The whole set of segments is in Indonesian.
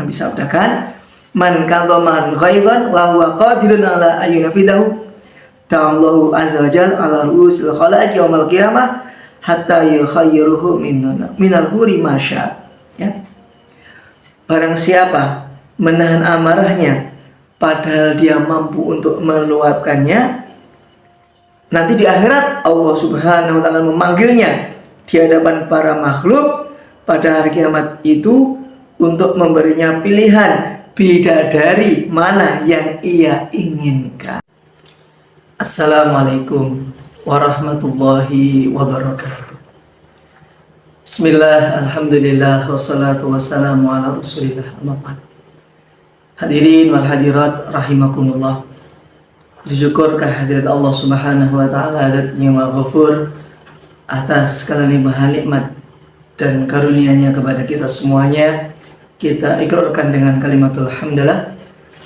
Nabi sabdakan, man kadhaman ghaidhan wa huwa qadirun ala ayyunafidahu ta'allahu azza wa jalla ala ru'usil khalaiq yaumil qiyamah hatta yukhayyiruhu minal huri masya. Ya. Barang siapa menahan amarahnya padahal dia mampu untuk meluapkannya, nanti di akhirat Allah Subhanahu wa taala memanggilnya di hadapan para makhluk pada hari kiamat itu untuk memberinya pilihan bidadari mana yang ia inginkan. Assalamualaikum warahmatullahi wabarakatuh. Bismillah, alhamdulillah, wassalatu wassalamu ala rasulillah, amma ba'd. Hadirin wal hadirat rahimakumullah. Bersyukur kehadirat Allah Subhanahu wa taala dan yang Maha Ghafur atas segala limpahan nikmat dan karunia-Nya kepada kita semuanya. Kita ikrarkan dengan kalimatul hamdalah,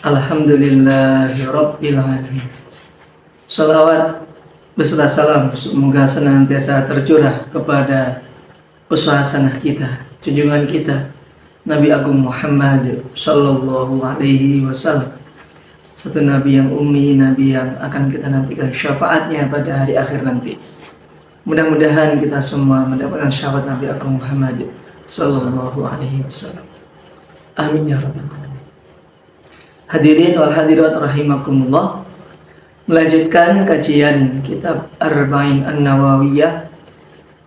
alhamdulillahirabbil alamin. Salawat beserta salam semoga senantiasa tercurah kepada uswah hasanah kita, junjungan kita Nabi Agung Muhammad sallallahu alaihi wasallam. Satu nabi yang ummi, nabi yang akan kita nantikan syafaatnya pada hari akhir nanti. Mudah-mudahan kita semua mendapatkan syafaat Nabi Agung Muhammad sallallahu alaihi wasallam. Amin ya rabbal alamin. Hadirin wal hadirat rahimakumullah. Melanjutkan kajian kitab Arba'in An-Nawawiyah.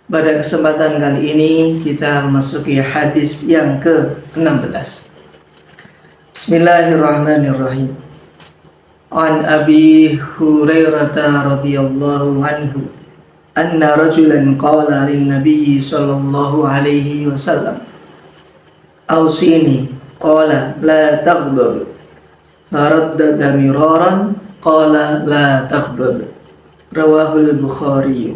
Pada kesempatan kali ini kita memasuki hadis yang ke-16. Bismillahirrahmanirrahim. An Abi Hurairah radhiyallahu anhu anna rajulan qala lin nabiy sallallahu alaihi wasallam awsini qala la taghdab faraddada miraran qala la taghdab rawahul Bukhari.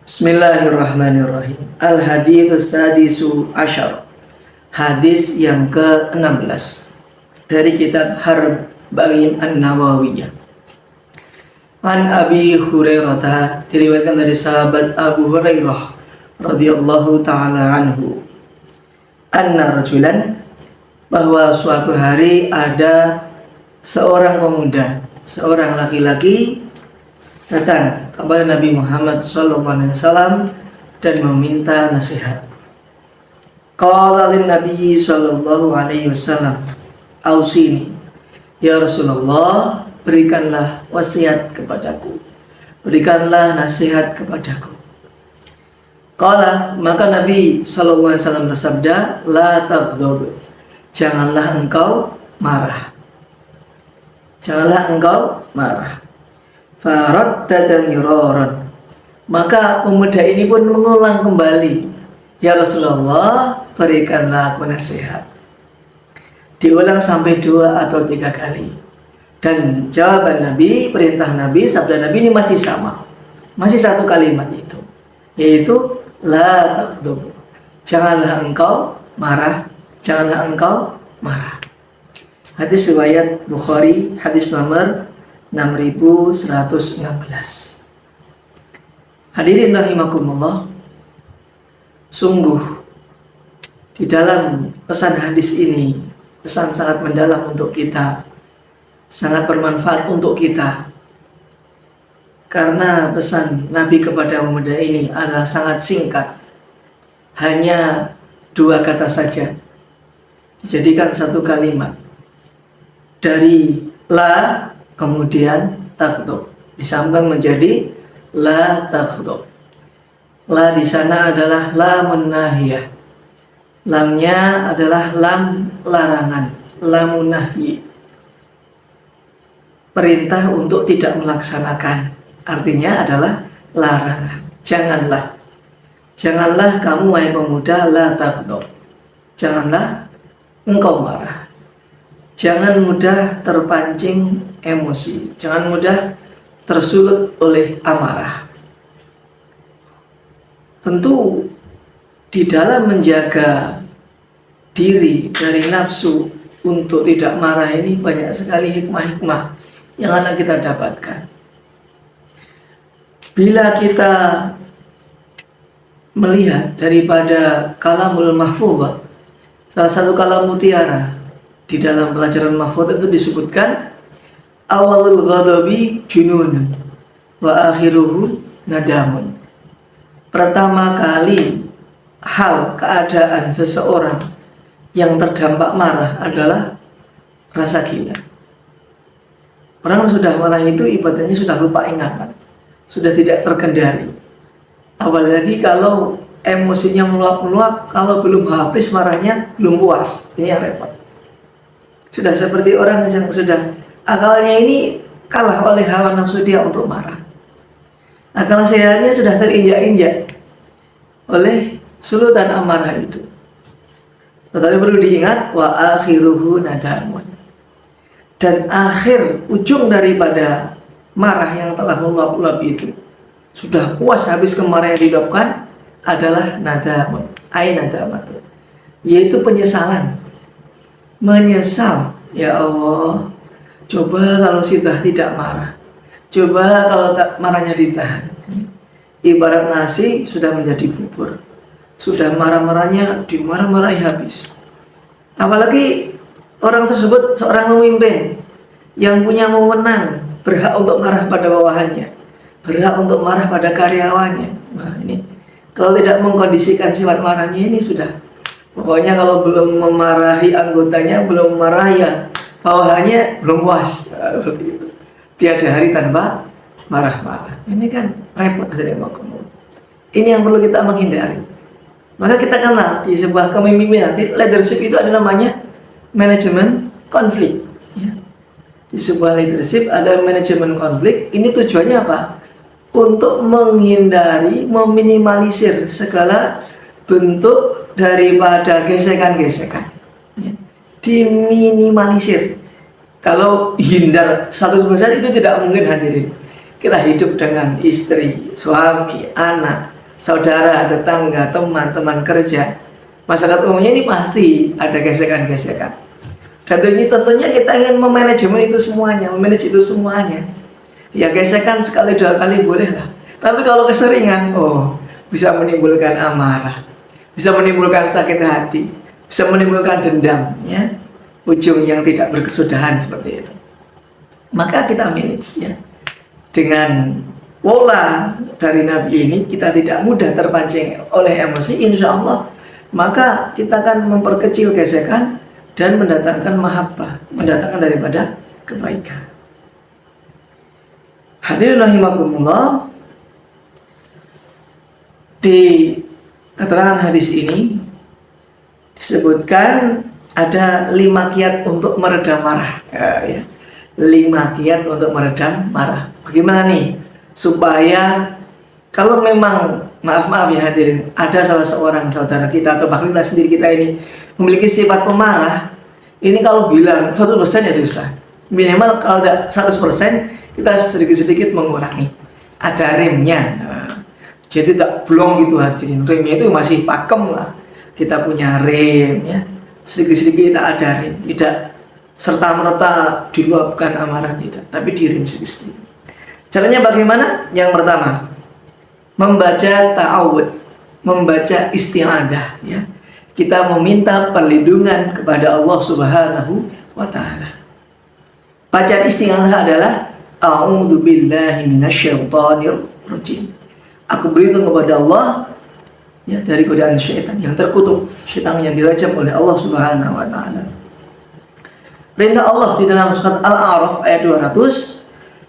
Bismillahirrahmanirrahim. Al-hadits sadisu asyar. Hadis yang ke-16 dari kitab Arba'in An-Nawawiyah. An Abi Hurairah, diriwayatkan dari sahabat Abu Hurairah radhiyallahu taala anhu. Anna rajulan, bahwa suatu hari ada seorang pemuda, seorang laki-laki datang kepada Nabi Muhammad SAW dan meminta nasihat. Qala lin Nabi SAW, ausini, ya Rasulullah, berikanlah wasiat kepadaku, berikanlah nasihat kepadaku. Qala, maka Nabi SAW bersabda, la taghdab, janganlah engkau marah, janganlah engkau marah. Faraddada miraran, maka pemuda ini pun mengulang kembali, ya Rasulullah, berikanlah aku nasihat. Diulang sampai 2 atau 3 kali. Dan jawaban Nabi, perintah Nabi, sabda Nabi ini masih sama, masih satu kalimat itu, yaitu la taghdab, janganlah engkau marah, janganlah engkau marah. Hadis riwayat Bukhari, hadis nomor 6116. Hadirin rahimakumullah, sungguh di dalam pesan hadis ini pesan sangat mendalam untuk kita, sangat bermanfaat untuk kita, karena pesan Nabi kepada pemuda ini adalah sangat singkat, hanya 2 kata saja, dijadikan satu kalimat dari la kemudian taghdab, disambung menjadi la taghdab. La di sana adalah lamun nahiyah, lamnya adalah lam larangan, lamun nahyi, perintah untuk tidak melaksanakan, artinya adalah larangan. Janganlah kamu wahai pemuda, la taghdab, janganlah engkau marah, jangan mudah terpancing emosi, jangan mudah tersulut oleh amarah. Tentu di dalam menjaga diri dari nafsu untuk tidak marah ini banyak sekali hikmah-hikmah yang akan kita dapatkan. Bila kita melihat daripada kalamul mahfudz, Salah satu kalam mutiara di dalam pelajaran mahfud itu disebutkan awalul ghadabi junun wa akhiruhu nadamun. Pertama kali hal keadaan seseorang yang terdampak marah adalah rasa gila. Orang sudah marah itu ibadahnya sudah lupa ingatan, sudah tidak terkendali. Apalagi kalau emosinya meluap-meluap, kalau belum habis marahnya belum puas, ini yang repot. Sudah seperti orang yang sudah akalnya ini kalah oleh hawa nafsu dia untuk marah. Akal sehatnya sudah terinjak-injak oleh sulutan amarah itu. Tetapi perlu diingat wa akhiruhu nadamun. Dan akhir ujung daripada marah yang telah meluap-luap itu, sudah puas habis kemarahan yang diluapkan, adalah nadamun, nadamatun, yaitu penyesalan. Menyesal, ya Allah, coba kalau sudah tidak marah, coba kalau marahnya ditahan. Ibarat nasi sudah menjadi bubur, sudah marah-marahnya dimarah-marahi habis. Apalagi orang tersebut seorang pemimpin yang punya wewenang, berhak untuk marah pada bawahannya, berhak untuk marah pada karyawannya. Nah ini kalau tidak mengkondisikan sifat marahnya ini sudah, pokoknya kalau belum memarahi anggotanya, belum memarahi bawahannya, belum puas. Seperti itu. Tiada hari tanpa marah-marah. Ini kan repot dari makom. Ini yang perlu kita menghindari. Maka kita kenal di sebuah kepemimpinan, di leadership itu ada namanya manajemen konflik. Ya. Di sebuah leadership ada manajemen konflik. Ini tujuannya apa? Untuk menghindari, meminimalisir segala bentuk daripada gesekan-gesekan. Ya. Diminimalisir. Kalau hindar 100% itu tidak mungkin hadirin. Kita hidup dengan istri, suami, anak, saudara, tetangga, teman kerja. Masyarakat umumnya ini pasti ada gesekan-gesekan. Dan tentunya kita ingin memanajemen itu semuanya, memanage itu semuanya. Ya gesekan sekali dua kali boleh lah. Tapi kalau keseringan, bisa menimbulkan amarah, bisa menimbulkan sakit hati, bisa menimbulkan dendam, ya, ujung yang tidak berkesudahan seperti itu. Maka kita manage, ya, dengan pola dari Nabi ini kita tidak mudah terpancing oleh emosi, insya Allah. Maka kita akan memperkecil gesekan dan mendatangkan mahabbah, mendatangkan daripada kebaikan. Hadirin rahimakumullah, di keterangan hadis ini disebutkan ada 5 kiat untuk meredam marah. Ya. 5 kiat untuk meredam marah. Bagaimana nih supaya kalau memang maaf ya hadirin, ada salah seorang saudara kita atau bahkan kita sendiri kita ini memiliki sifat pemarah, ini kalau bilang 100% ya susah. Minimal kalau tidak 100% kita sedikit-sedikit mengurangi. Ada remnya. Jadi tak blong gitu hadirin. Remnya itu masih pakem lah. Kita punya rem, ya. Sedikit-sedikit kita ada rem. Tidak serta-merta diluapkan amarah, tidak. Tapi direm sedikit-sedikit. Caranya bagaimana? Yang pertama, membaca ta'awud, membaca isti'adah, ya. Kita meminta perlindungan kepada Allah Subhanahu wa ta'ala. Bacaan isti'adah adalah a'udzu billahi minasyaitonir rajim. Aku berlindung kepada Allah, ya, dari godaan syaitan yang terkutuk, syaitan yang dirajam oleh Allah Subhanahu wa ta'ala. Perintah Allah di dalam surat Al-A'raf ayat 200,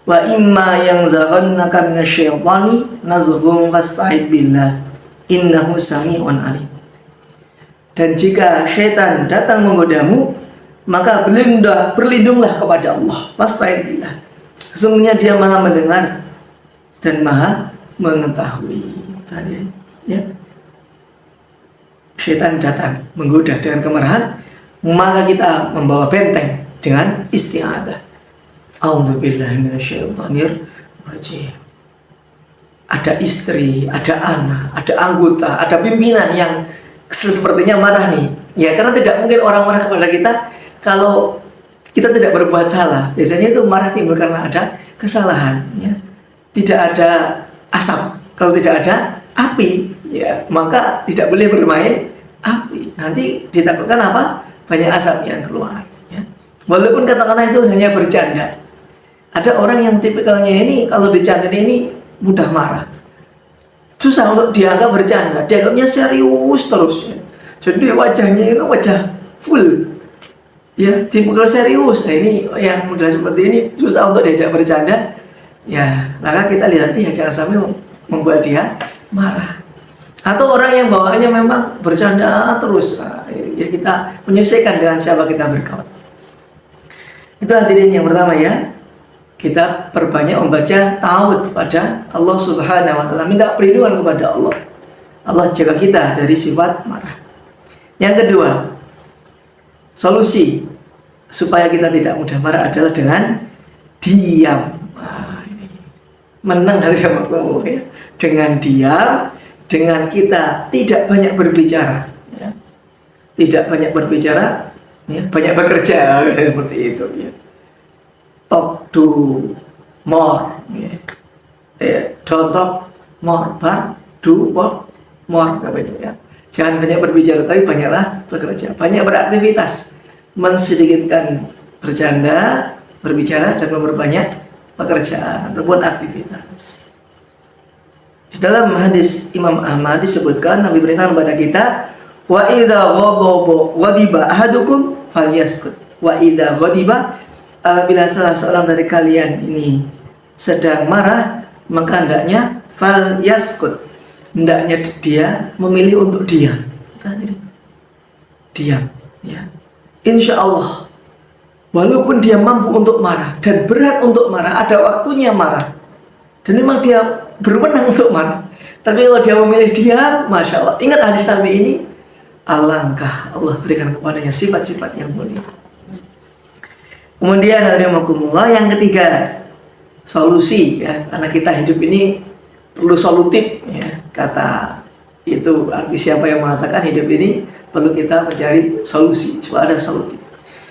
wa imma yanzaghannaka minasyaitani nazghun fasta'id billah innahu sami'un alim. Dan jika syaitan datang menggodamu, maka berlindunglah kepada Allah, fasta'id billah. Sesungguhnya dia maha mendengar dan maha mengetahui. Tadi, ya. Syaitan datang menggoda dengan kemarahan, maka kita membawa benteng dengan isti'adah. A'udzubillahi minasyaitonir rajim. Ada istri, ada anak, ada anggota, ada pimpinan yang sepertinya marah nih. Ya, karena tidak mungkin orang marah kepada kita kalau kita tidak berbuat salah. Biasanya itu marah timbul karena ada kesalahan, ya. Tidak ada asap. Kalau tidak ada api, ya, maka tidak boleh bermain api. Nanti ditakutkan apa? Banyak asap yang keluar. Ya. Walaupun katakanlah itu hanya bercanda. Ada orang yang tipikalnya ini kalau bercanda ini mudah marah. Susah untuk dianggap bercanda, dianggapnya serius terus. Ya. Jadi wajahnya itu wajah full. Ya, tipikal serius. Nah, ini yang mudah seperti ini susah untuk diajak bercanda. Ya, maka kita lihat ya jangan sampai membuat dia marah. Atau orang yang bawaannya memang bercanda terus. Nah, ya kita menyesuaikan dengan siapa kita berkawan. Itu hadirin yang pertama ya. Kita perbanyak membaca ta'awudz pada Allah Subhanahu wa taala, minta perlindungan kepada Allah. Allah jaga kita dari sifat marah. Yang kedua, solusi supaya kita tidak mudah marah adalah dengan diam. Nah, ini menang hari ya. Dengan diam, dengan kita tidak banyak berbicara, ya. Tidak banyak berbicara, ya. Banyak bekerja seperti itu. Ya. Talk to more, ya. Don't talk more, but do work more, itu ya. Jangan banyak berbicara, tapi banyaklah bekerja, banyak beraktivitas, mensedikitkan bercanda, berbicara, dan memperbanyak pekerjaan ataupun aktivitas. Di dalam hadis Imam Ahmad disebutkan Nabi beritahu kepada kita, wa idza ghadiba ahadukum falyaskut. Wa idza ghadiba, apabila salah seorang dari kalian ini sedang marah, maka hendaknya falyaskut. Hendaknya dia memilih untuk diam. Diam, ya. Insya Allah, walaupun dia mampu untuk marah dan berat untuk marah, ada waktunya marah, dan memang dia berwenang untuk marah. Tapi kalau dia memilih diam, masya Allah. Ingat hadis Nabi ini, alangkah Allah berikan kepadanya sifat-sifat yang mulia. Kemudian yang ketiga, solusi ya, karena kita hidup ini perlu solutif ya. Kata itu arti siapa yang mengatakan hidup ini perlu kita mencari solusi, supaya ada solusi.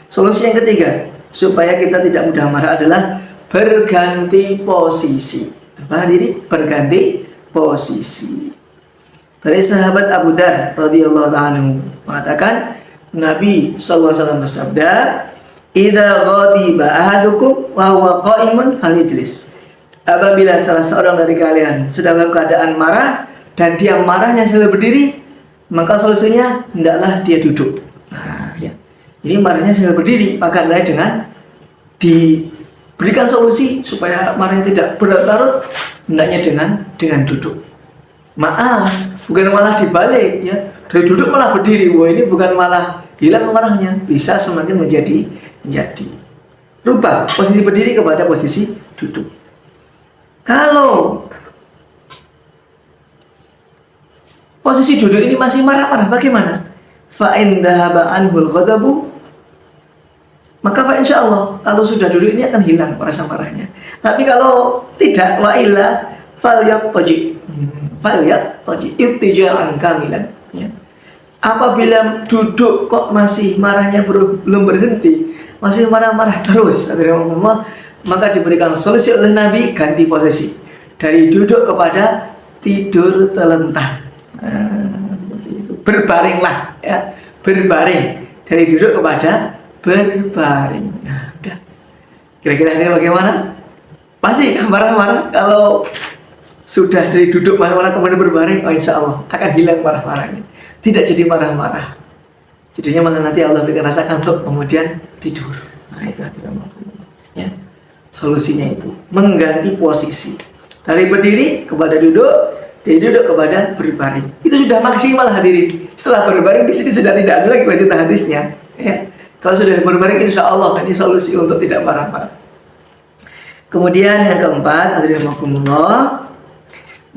Solusi yang ketiga supaya kita tidak mudah marah adalah berganti posisi. Apa diri? Berganti posisi. Dari sahabat Abu Dar radhiyallahu anhu mengatakan Nabi SAW bersabda, "Idza ghadiba ahadukum wa huwa qa'imun falyajlis." Apabila salah seorang dari kalian sedang dalam keadaan marah dan dia marahnya sambil berdiri, maka solusinya hendaklah dia duduk. Nah, ya. Ini marahnya sambil berdiri, maka hendaknya dengan diberikan solusi supaya marahnya tidak berlarut, hendaknya dengan duduk. Maaf, bukan malah dibalik ya. Dari duduk malah berdiri. Wah, ini bukan malah hilang marahnya, bisa semakin menjadi rubah posisi berdiri kepada posisi duduk. Kalau posisi duduk ini masih marah-marah, bagaimana? Fa in dhahaba anhul ghadabu, maka fa insyaallah kalau sudah duduk ini akan hilang rasa marahnya. Tapi kalau tidak, wa illa falyataji ibtija'an kamilan, ya. Apabila duduk kok masih marahnya belum berhenti, masih marah-marah terus, maka diberikan solusi oleh Nabi, ganti posisi dari duduk kepada tidur telentang. Seperti itu. Berbaringlah, ya. Berbaring dari duduk kepada berbaring. Nah, udah. Kira-kira ini bagaimana? Pasti marah-marah. Kalau sudah dari duduk marah-marah kemudian berbaring, oh insya Allah akan hilang marah-marahnya. Tidak jadi marah-marah. Jadinya malah nanti Allah berikan rasa kantuk kemudian tidur. Nah itu ya. Solusinya itu mengganti posisi dari berdiri kepada duduk, dari duduk kepada berbaring. Itu sudah maksimal hadirin. Setelah berbaring di sini sudah tidak ada lagi lanjutan hadisnya. Ya. Kalau sudah berbaring insya Allah ini solusi untuk tidak marah-marah. Kemudian yang keempat, hadirin rahimakumullah,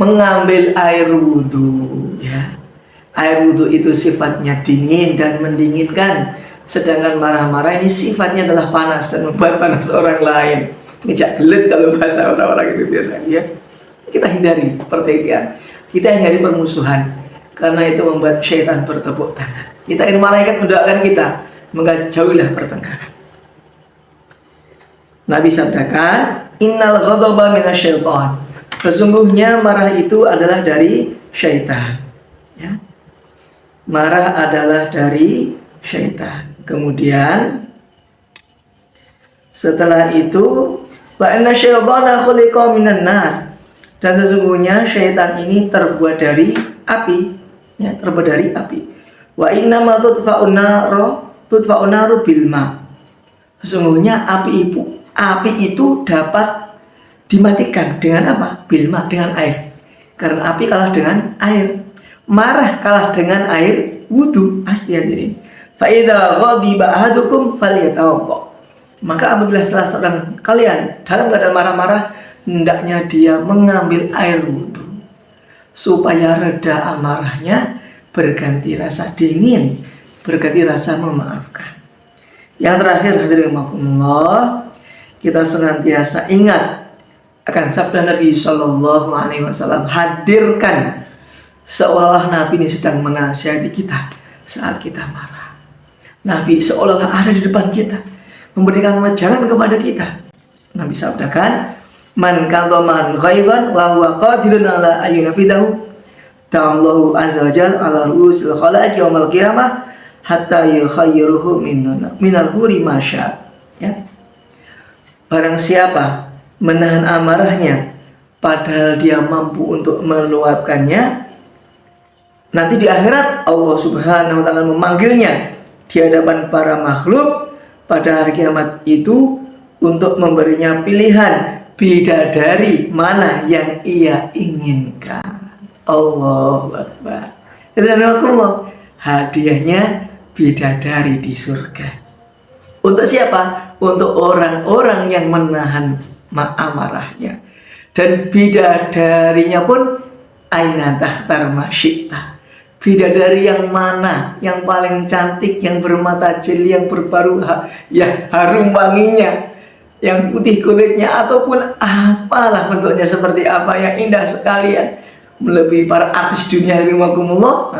mengambil air wudhu. Ya. Air wudhu itu sifatnya dingin dan mendinginkan, sedangkan marah-marah ini sifatnya adalah panas dan membuat panas orang lain. Ngejak gelet kalau bahasa orang-orang itu biasanya ya. Kita hindari pertikaian, kita hindari permusuhan, karena itu membuat syaitan bertepuk tangan. Kita ingin malaikat mendoakan kita, maka jauhilah pertengkaran. Nabi sabdakan, innal ghadaba minasyaitan. Sesungguhnya marah itu adalah dari syaitan. Ya. Marah adalah dari syaitan. Kemudian setelah itu, wa inna syaitana khuliqa minan nar. Dan sesungguhnya syaitan ini terbuat dari api, ya, terbuat dari api. Wa inna ma tudfa'un naru bil ma. Sesungguhnya api itu dapat dimatikan dengan apa? Bil ma, dengan air. Karena api kalah dengan air. Marah kalah dengan air wudu. Pasti hadirin. Fa idza ghadiba ahadukum falyatawadda. Maka apabila salah seorang kalian dalam keadaan marah-marah, hendaknya dia mengambil air wudu supaya reda amarahnya, berganti rasa dingin, berganti rasa memaafkan. Yang terakhir, hadirin rahimakumullah, kita senantiasa ingat akan sabda Nabi Shallallahu Alaihi Wasallam, hadirkan seolah Nabi ini sedang menasihati kita saat kita marah. Nabi seolah ada di depan kita, memberikan wejangan kepada kita. Nabi sabdakan, man kadhaman ghaidan wa huwa qadirun ala ayyunafidahu ta'allahu azza wa jalla ala ru'usil khalaiqi yaumil qiyamah hatta yukhayyiruhu minal huri masya. Ya. Barang siapa menahan amarahnya padahal dia mampu untuk meluapkannya, nanti di akhirat Allah Subhanahu wa taala memanggilnya di hadapan para makhluk pada hari kiamat itu untuk memberinya pilihan bidadari mana yang ia inginkan. Allahu Akbar. Hadiahnya bidadari di surga. Untuk siapa? Untuk orang-orang yang menahan amarahnya. Dan bidadarinya pun aina takhtar masyita. Bidadari yang mana? Yang paling cantik, yang bermata jeli, yang berbaru, yang harum wanginya, yang putih kulitnya, ataupun apalah bentuknya seperti apa, yang indah sekali, ya, melebihi para artis dunia rahimakumullah,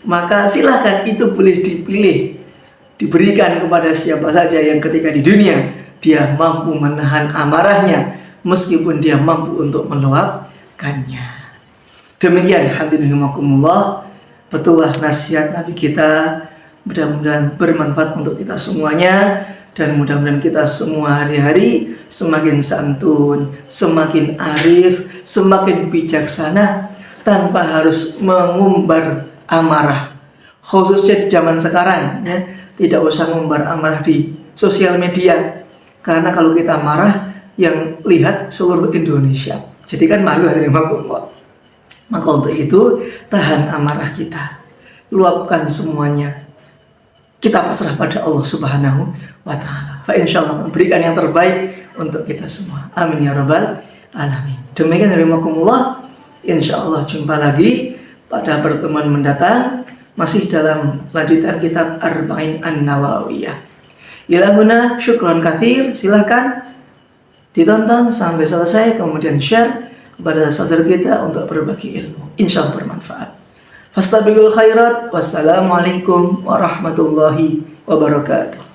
maka silahkan itu boleh dipilih, diberikan kepada siapa saja yang ketika di dunia dia mampu menahan amarahnya meskipun dia mampu untuk meluapkannya. Demikian hadirin rahimakumullah, petuah nasihat Nabi kita, mudah-mudahan bermanfaat untuk kita semuanya. Dan mudah-mudahan kita semua hari-hari semakin santun, semakin arif, semakin bijaksana, tanpa harus mengumbar amarah. Khususnya di zaman sekarang, ya, tidak usah mengumbar amarah di sosial media. Karena kalau kita marah, yang lihat seluruh Indonesia. Jadi kan malu hadirin rahimakumullah. Maka untuk itu, tahan amarah kita, luapkan semuanya. Kita pasrah pada Allah Subhanahu wa ta'ala. Fa insyaallah berikan yang terbaik untuk kita semua. Amin ya rabbal alamin. Demikian rahimakumullah. Insyaallah jumpa lagi pada pertemuan mendatang, masih dalam lanjutan kitab Arba'in An-Nawawiyah. Ilahuna syukron katsir. Silahkan ditonton sampai selesai, kemudian share kepada saudara kita untuk berbagi ilmu. Insyaallah bermanfaat. Fastabiqul khairat. Wassalamualaikum warahmatullahi wabarakatuh.